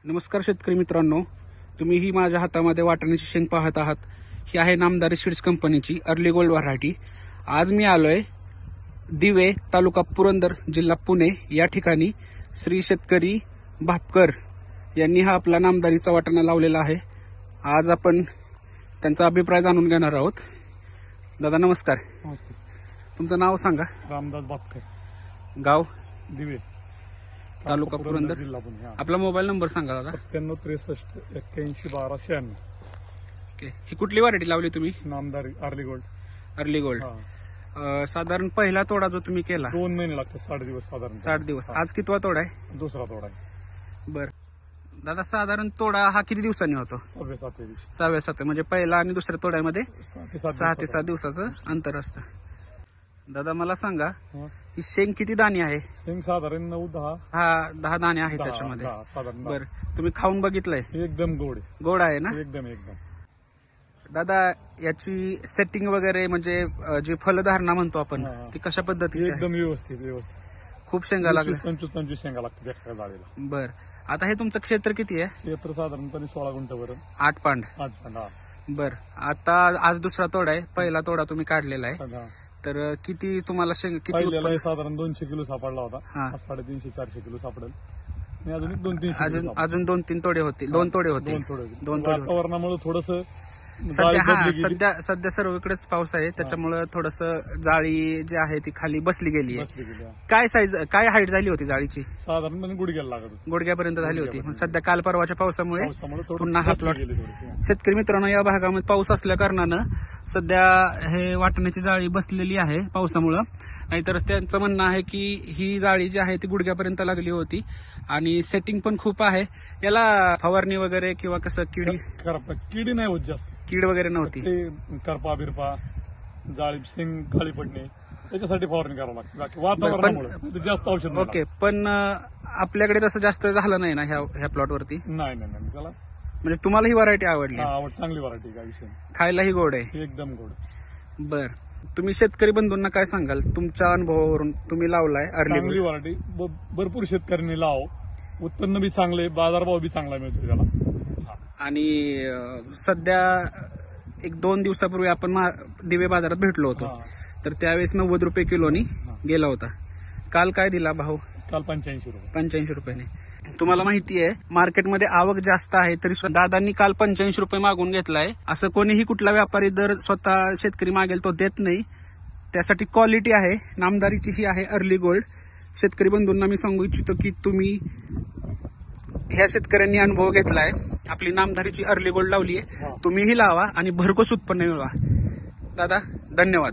नमस्कार शेतकरी मित्रांनो, तुम्ही ही माझ्या हातामध्ये वाटाण्याची शेंग पाहत आहात. ही आहे नामदारी सीड्स कंपनीची अर्ली गोल्ड व्हरायटी. आज मी आलोय दिवे, तालुका पुरंदर, जिल्हा पुणे या ठिकाणी श्री शेतकरी भापकर यांनी हा आपला नामदारीचा वाटाणा लावलेला आहे. आज आपण त्यांचा अभिप्राय जाणून घेणार आहोत. दादा नमस्कार. तुमचं नाव सांगा. रामदास भापकर, गाव दिवे, तालुका पुरंदर, जिल्हा पुणे. आपला मोबाईल नंबर सांगा दादा. 9763 81 12 96. ओके, ही कुठली व्हरायटी लावली तुम्ही? Namdhari early gold. Early gold. साधारण पहिला तोडा जो तुम्ही केला 2 महिने लागतात, 60 दिवस साधारण. 60 दिवस. आज कितवा तोडा आहे? दुसरा तोडा आहे. बर दादा, साधारण तोडा हा किती दिवसांनी होतो? 6-7 दिवस. 6-7 म्हणजे पहिला आणि दुसऱ्या तोड्यामध्ये 6 ते 7 दिवस. दिवसाचं अंतर असतं. दादा मला सांगा, हा. ही शेंग किती दाणे आहे? शेंग साधारण 9-10. 10 दाणे आहेत त्याच्यामध्ये. साधारण. बर, तुम्ही खाऊन बघितलंय? एकदम गोड. गोड आहे ना? एकदम. दादा याची सेटिंग वगैरे म्हणजे जी फलधारणा म्हणतो आपण, हा. ती कशा पद्धतीची आहे? एकदम व्यवस्थित. खूप शेंगा लागल्या? 25 शेंगा लागतात एका जाळीला. बर, आता हे तुमचं क्षेत्र किती आहे? क्षेत्र साधारणपणे 16 गुंठ्यावर. 8 पांड. 8 पण. बर, आता आज दुसरा तोडा आहे. पहिला तोडा तुम्ही काढलेला आहे, हा. तर किती तुम्हाला शेंग किती पहिल्याला उत्पन्न? साधारण 200 किलो सापडला होता. हा. 350-400 किलो सापडेल. आणि अजून 200-300 अजून 2-3 तोडे होते. 2 तोडे होते. 2 तोडे. दोन तोडे. वातावरणामुळे थोडस सध्या सर्वकडे पाऊस आहे, त्याच्यामुळे थोडस जाळी जी आहे ती खाली बसली गेली आहे. काय साईज, काय हाईट झाली होती जाळीची? साधारणपणे गुडघ्याला लागत होती. गुडघ्यापर्यंत झाली होती. सध्या काल परवाच्या पावसामुळे थोडं पुन्हा हा प्लॉट. शेतकरी मित्रांनो, या भागामध्ये पाऊस असल्या कारणानं सध्या हे वाटण्याची जाळी बसलेली आहे पावसामुळं. नाहीतर त्यांचं म्हणणं आहे की ही जाळी जी आहे ती गुडघ्यापर्यंत लागली होती आणि सेटिंग पण खूप आहे. याला फवारणी वगैरे किंवा कसं किडी नाही होत जास्त. कीड वगैरे नव्हती? करपा बिरपा, जाळी, शेंग काळी पडणे, त्याच्यासाठी फवारणी करावं लागते. बाकी वातावरणामुळे जास्त औषध. ओके, पण आपल्याकडे तसं जास्त झालं नाही ना ह्या प्लॉट वरती? नाही. त्याला म्हणजे तुम्हाला ही व्हरायटी आवडली? चांगली व्हरायटी. काय विषय, खायलाही गोड आहे? एकदम गोड. बर, तुम्ही शेतकरी बंधूंना काय सांगाल तुमच्या अनुभवावरून? तुम्ही लावलाय चांगली व्हरायटी. भरपूर शेतकऱ्यांनी लाव. उत्पन्न बी चांगले, बाजारभाव बी चांगला मिळतो त्याला. आणि सध्या 1-2 दिवसापूर्वी आपण दिवे बाजारात भेटलो होतो, तर त्यावेळेस 90 रुपये किलोनी गेला होता. काल काय दिला भाव? काल 85 रुपये. 85 रुपयाने. तुम्हाला माहिती आहे मार्केटमध्ये आवक जास्त आहे, तरी दादांनी काल 85 रुपये मागून घेतलाय. असं कोणीही कुठला व्यापारी दर स्वतः शेतकरी मागेल तो देत नाही. त्यासाठी क्वालिटी आहे. नामदारीची ही आहे अर्ली गोल्ड. शेतकरी बंधूंना मी सांगू इच्छितो की तुम्ही ह्या शेतकऱ्यांनी अनुभव घेतलाय, आपली नामदारीची अर्ली गोल्ड लावली आहे, तुम्हीही लावा आणि भरघोस उत्पन्न मिळवा. दादा धन्यवाद.